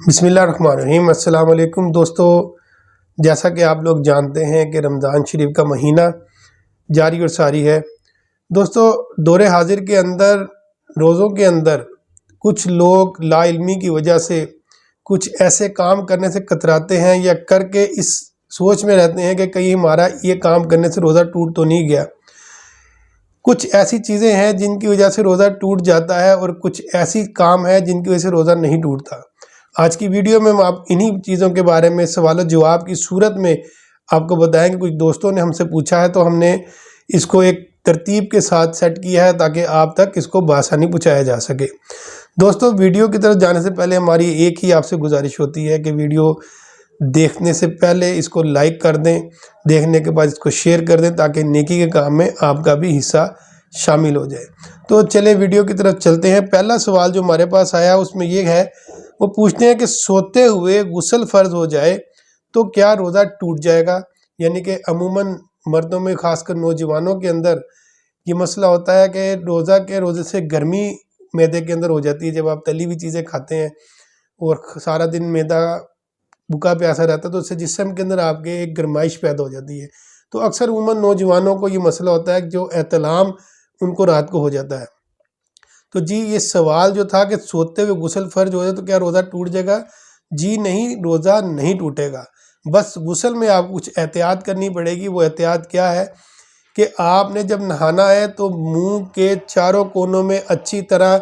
بسم اللہ الرحمن الرحیم۔ السلام علیکم دوستو، جیسا کہ آپ لوگ جانتے ہیں کہ رمضان شریف کا مہینہ جاری اور ساری ہے۔ دوستو، دور حاضر کے اندر روزوں کے اندر کچھ لوگ لا علمی کی وجہ سے کچھ ایسے کام کرنے سے کتراتے ہیں یا کر کے اس سوچ میں رہتے ہیں کہ کہیں ہمارا یہ کام کرنے سے روزہ ٹوٹ تو نہیں گیا۔ کچھ ایسی چیزیں ہیں جن کی وجہ سے روزہ ٹوٹ جاتا ہے اور کچھ ایسی کام ہے جن کی وجہ سے روزہ نہیں ٹوٹتا۔ آج کی ویڈیو میں آپ انہی چیزوں کے بارے میں سوال و جواب کی صورت میں آپ کو بتائیں کہ کچھ دوستوں نے ہم سے پوچھا ہے، تو ہم نے اس کو ایک ترتیب کے ساتھ سیٹ کیا ہے تاکہ آپ تک اس کو بآسانی پہنچایا جا سکے۔ دوستو، ویڈیو کی طرف جانے سے پہلے ہماری ایک ہی آپ سے گزارش ہوتی ہے کہ ویڈیو دیکھنے سے پہلے اس کو لائک کر دیں، دیکھنے کے بعد اس کو شیئر کر دیں تاکہ نیکی کے کام میں آپ کا بھی حصہ شامل ہو جائے۔ تو چلیں ویڈیو کی طرف چلتے ہیں۔ پہلا سوال جو ہمارے پاس آیا اس میں یہ ہے، وہ پوچھتے ہیں کہ سوتے ہوئے غسل فرض ہو جائے تو کیا روزہ ٹوٹ جائے گا؟ یعنی کہ عموماً مردوں میں، خاص کر نوجوانوں کے اندر یہ مسئلہ ہوتا ہے کہ روزے سے گرمی معدے کے اندر ہو جاتی ہے۔ جب آپ تلی ہوئی چیزیں کھاتے ہیں اور سارا دن معدہ بھوکا پیاسا رہتا ہے تو اس سے جسم کے اندر آپ کے ایک گرمائش پیدا ہو جاتی ہے۔ تو اکثر عموماً نوجوانوں کو یہ مسئلہ ہوتا ہے کہ جو احتلام ان کو رات کو ہو جاتا ہے۔ تو جی، یہ سوال جو تھا کہ سوتے ہوئے غسل فرض ہو جائے تو کیا روزہ ٹوٹ جائے گا؟ جی نہیں، روزہ نہیں ٹوٹے گا۔ بس غسل میں آپ کچھ احتیاط کرنی پڑے گی۔ وہ احتیاط کیا ہے کہ آپ نے جب نہانا ہے تو منہ کے چاروں کونوں میں اچھی طرح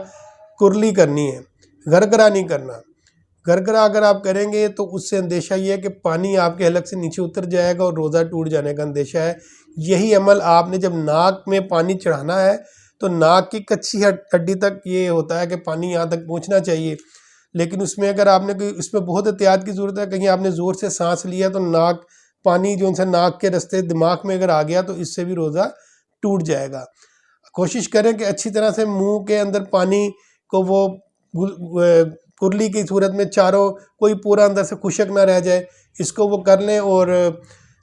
کرلی کرنی ہے، گرگرا نہیں کرنا۔ گرگرا اگر آپ کریں گے تو اس سے اندیشہ یہ ہے کہ پانی آپ کے حلق سے نیچے اتر جائے گا اور روزہ ٹوٹ جانے کا اندیشہ ہے۔ یہی عمل آپ نے جب ناک میں پانی چڑھانا ہے تو ناک کی کچی ہڈی تک یہ ہوتا ہے کہ پانی یہاں تک پہنچنا چاہیے، لیکن اس میں اگر آپ نے اس میں بہت احتیاط کی ضرورت ہے۔ کہیں آپ نے زور سے سانس لیا تو پانی جو ان سے ناک کے رستے دماغ میں اگر آ گیا تو اس سے بھی روزہ ٹوٹ جائے گا۔ کوشش کریں کہ اچھی طرح سے منہ کے اندر پانی کو وہ کرلی کی صورت میں چاروں، کوئی پورا اندر سے خشک نہ رہ جائے، اس کو وہ کر لیں، اور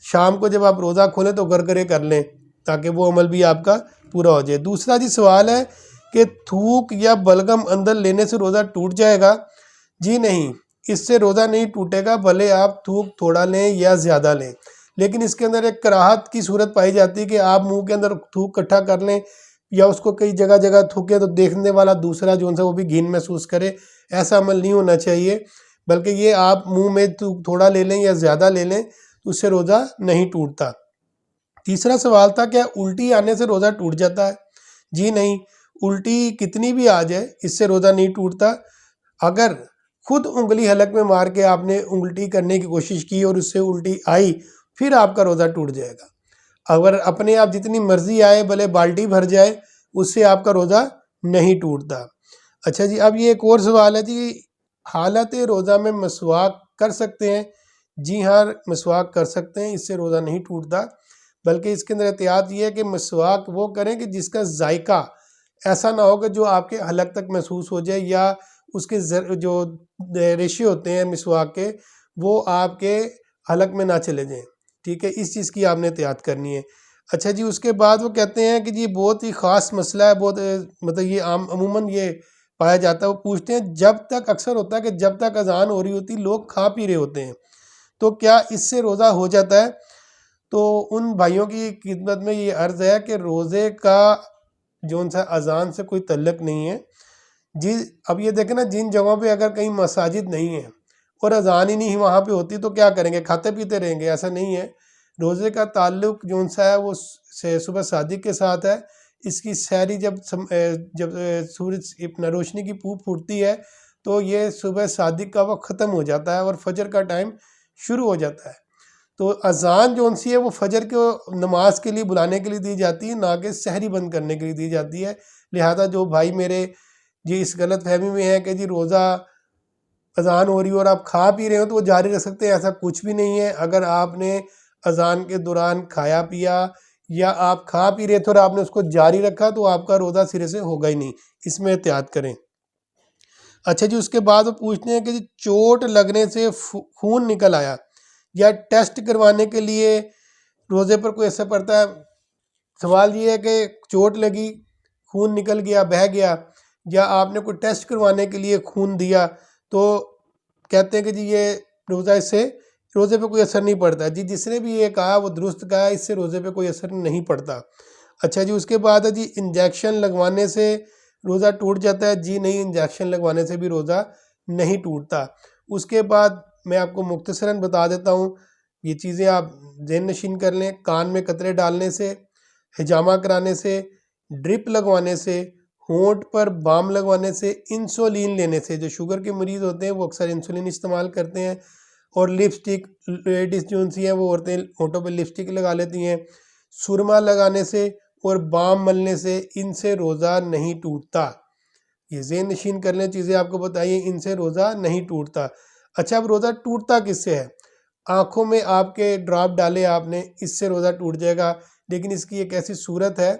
شام کو جب آپ روزہ کھولیں تو گرگرے کر لیں تاکہ وہ عمل بھی آپ کا پورا ہو جائے۔ دوسرا جی سوال ہے کہ تھوک یا بلغم اندر لینے سے روزہ ٹوٹ جائے گا؟ جی نہیں، اس سے روزہ نہیں ٹوٹے گا، بھلے آپ تھوک تھوڑا لیں یا زیادہ لیں، لیکن اس کے اندر ایک کراہت کی صورت پائی جاتی ہے کہ آپ منہ کے اندر تھوک اکٹھا کر لیں یا اس کو کئی جگہ جگہ تھوکیں تو دیکھنے والا دوسرا جو وہ بھی گھن محسوس کرے۔ ایسا عمل نہیں ہونا چاہیے، بلکہ یہ آپ منہ میں تھوڑا لے لیں یا زیادہ لے لیں تو اس سے روزہ نہیں ٹوٹتا۔ تیسرا سوال تھا، کیا الٹی آنے سے روزہ ٹوٹ جاتا ہے؟ جی نہیں، الٹی کتنی بھی آ جائے اس سے روزہ نہیں ٹوٹتا۔ اگر خود انگلی حلق میں مار کے آپ نے الٹی کرنے کی کوشش کی اور اس سے الٹی آئی، پھر آپ کا روزہ ٹوٹ جائے گا۔ اگر اپنے آپ جتنی مرضی آئے، بھلے بالٹی بھر جائے، اس سے آپ کا روزہ نہیں ٹوٹتا۔ اچھا جی، اب یہ ایک اور سوال ہے جی، حالت روزہ میں مسواک کر سکتے ہیں؟ جی ہاں، مسواک کر سکتے ہیں، اس سے روزہ نہیں ٹوٹتا، بلکہ اس کے اندر احتیاط یہ ہے کہ مسواک وہ کریں کہ جس کا ذائقہ ایسا نہ ہو کہ جو آپ کے حلق تک محسوس ہو جائے، یا اس کے جو ریشے ہوتے ہیں مسواک کے وہ آپ کے حلق میں نہ چلے جائیں۔ ٹھیک ہے، اس چیز کی آپ نے احتیاط کرنی ہے۔ اچھا جی، اس کے بعد وہ کہتے ہیں کہ جی بہت ہی خاص مسئلہ ہے، بہت مطلب یہ عموماً یہ پایا جاتا ہے۔ وہ پوچھتے ہیں جب تک، اکثر ہوتا ہے کہ جب تک اذان ہو رہی ہوتی لوگ کھا پی رہے ہوتے ہیں، تو کیا اس سے روزہ ہو جاتا ہے؟ تو ان بھائیوں کی خدمت میں یہ عرض ہے کہ روزے کا جو اذان سے کوئی تعلق نہیں ہے جی۔ اب یہ دیکھیں نا، جن جگہوں پہ اگر کہیں مساجد نہیں ہیں اور اذان ہی نہیں وہاں پہ ہوتی تو کیا کریں گے؟ کھاتے پیتے رہیں گے؟ ایسا نہیں ہے۔ روزے کا تعلق جو ہے وہ صبح صادق کے ساتھ ہے۔ اس کی سحری جب سورج اپنا روشنی کی پھوٹ پھوٹتی ہے تو یہ صبح صادق کا وقت ختم ہو جاتا ہے اور فجر کا ٹائم شروع ہو جاتا ہے۔ تو اذان جو ہے وہ فجر کو نماز کے لیے بلانے کے لیے دی جاتی ہے، نہ کہ سحری بند کرنے کے لیے دی جاتی ہے۔ لہذا جو بھائی میرے جی اس غلط فہمی میں ہے کہ جی روزہ اذان ہو رہی ہے اور آپ کھا پی رہے ہو تو وہ جاری رکھ سکتے ہیں، ایسا کچھ بھی نہیں ہے۔ اگر آپ نے اذان کے دوران کھایا پیا یا آپ کھا پی رہے تھے اور آپ نے اس کو جاری رکھا تو آپ کا روزہ سرے سے ہوگا ہی نہیں، اس میں احتیاط کریں۔ اچھا جی، اس کے بعد وہ پوچھتے ہیں کہ جی چوٹ لگنے سے خون نکل آیا یا ٹیسٹ کروانے کے لیے روزے پر کوئی اثر پڑتا ہے؟ سوال یہ ہے کہ چوٹ لگی، خون نکل گیا، بہہ گیا، یا آپ نے کوئی ٹیسٹ کروانے کے لیے خون دیا تو کہتے ہیں کہ جی یہ روزہ اس سے روزے پہ کوئی اثر نہیں پڑتا. جی جس نے بھی یہ کہا وہ درست کہا, اس سے روزے پہ کوئی اثر نہیں پڑتا. اچھا جی, اس کے بعد ہے جی انجیکشن لگوانے سے روزہ ٹوٹ جاتا ہے. جی نہیں, انجیکشن لگوانے سے بھی روزہ نہیں ٹوٹتا. اس کے بعد میں آپ کو مختصراً بتا دیتا ہوں, یہ چیزیں آپ ذہن نشین کر لیں. کان میں قطرے ڈالنے سے, حجامہ کرانے سے, ڈرپ لگوانے سے, ہونٹ پر بام لگوانے سے, انسولین لینے سے. جو شوگر کے مریض ہوتے ہیں وہ اکثر انسولین استعمال کرتے ہیں. اور لپسٹک, لیڈیز جو سی ہیں وہ عورتیں ہونٹوں پہ لپسٹک لگا لیتی ہیں. سرما لگانے سے اور بام ملنے سے ان سے روزہ نہیں ٹوٹتا. یہ ذہن نشین کر لیں, چیزیں آپ کو بتائیے, ان سے روزہ نہیں ٹوٹتا. اچھا, اب روزہ ٹوٹتا کس سے ہے؟ آنکھوں میں آپ کے ڈراپ ڈالے آپ نے, اس سے روزہ ٹوٹ جائے گا. لیکن اس کی ایک ایسی صورت ہے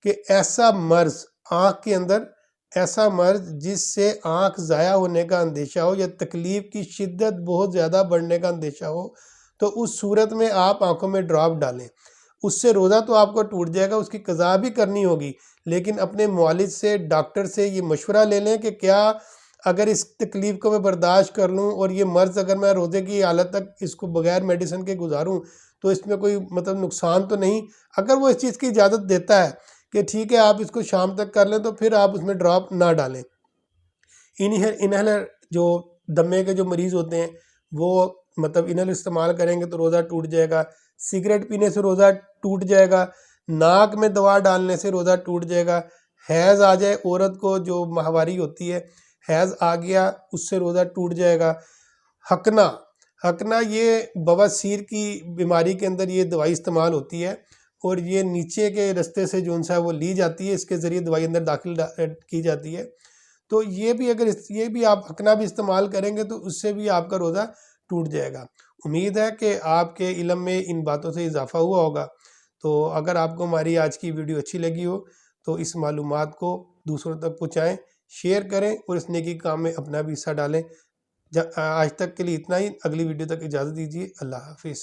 کہ ایسا مرض آنکھ کے اندر, ایسا مرض جس سے آنکھ ضائع ہونے کا اندیشہ ہو یا تکلیف کی شدت بہت زیادہ بڑھنے کا اندیشہ ہو, تو اس صورت میں آپ آنکھوں میں ڈراپ ڈالیں. اس سے روزہ تو آپ کو ٹوٹ جائے گا, اس کی قضا بھی کرنی ہوگی, لیکن اپنے معالج سے, ڈاکٹر سے یہ مشورہ لے لیں کہ کیا اگر اس تکلیف کو میں برداشت کر لوں اور یہ مرض اگر میں روزے کی حالت تک اس کو بغیر میڈیسن کے گزاروں تو اس میں کوئی نقصان تو نہیں. اگر وہ اس چیز کی اجازت دیتا ہے کہ ٹھیک ہے آپ اس کو شام تک کر لیں, تو پھر آپ اس میں ڈراپ نہ ڈالیں. انہیلر جو دمے کے جو مریض ہوتے ہیں وہ انہیلر استعمال کریں گے تو روزہ ٹوٹ جائے گا. سگریٹ پینے سے روزہ ٹوٹ جائے گا. ناک میں دوا ڈالنے سے روزہ ٹوٹ جائے گا. حیض آ جائے عورت کو, جو ماہواری ہوتی ہے, حیض آ گیا, اس سے روزہ ٹوٹ جائے گا. ہکنا یہ بواسیر کی بیماری کے اندر یہ دوائی استعمال ہوتی ہے, اور یہ نیچے کے رستے سے جو ہے وہ لی جاتی ہے, اس کے ذریعے دوائی اندر داخل کی جاتی ہے. تو یہ بھی اگر یہ بھی آپ ہکنا بھی استعمال کریں گے تو اس سے بھی آپ کا روزہ ٹوٹ جائے گا. امید ہے کہ آپ کے علم میں ان باتوں سے اضافہ ہوا ہوگا. تو اگر آپ کو ہماری آج کی ویڈیو اچھی لگی ہو تو اس معلومات کو دوسروں تک پہنچائیں, شیئر کریں اور اس نیکی کام میں اپنا بھی حصہ ڈالیں. آج تک کے لیے اتنا ہی. اگلی ویڈیو تک اجازت دیجیے. اللہ حافظ.